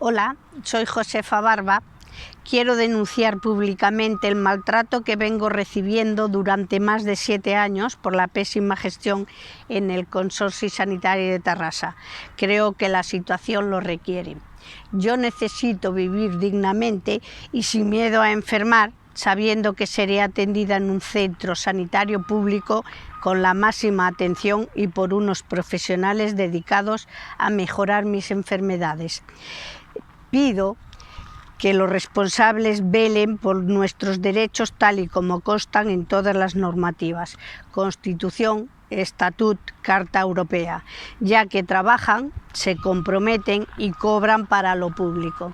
Hola, soy Josefa Barba. Quiero denunciar públicamente el maltrato que vengo recibiendo durante más de 7 años por la pésima gestión en el Consorci Sanitari de Terrassa. Creo que la situación lo requiere. Yo necesito vivir dignamente y sin miedo a enfermar, sabiendo que seré atendida en un centro sanitario público con la máxima atención y por unos profesionales dedicados a mejorar mis enfermedades. Pido que los responsables velen por nuestros derechos tal y como constan en todas las normativas, Constitución, Estatut, Carta Europea, ya que trabajan, se comprometen y cobran para lo público.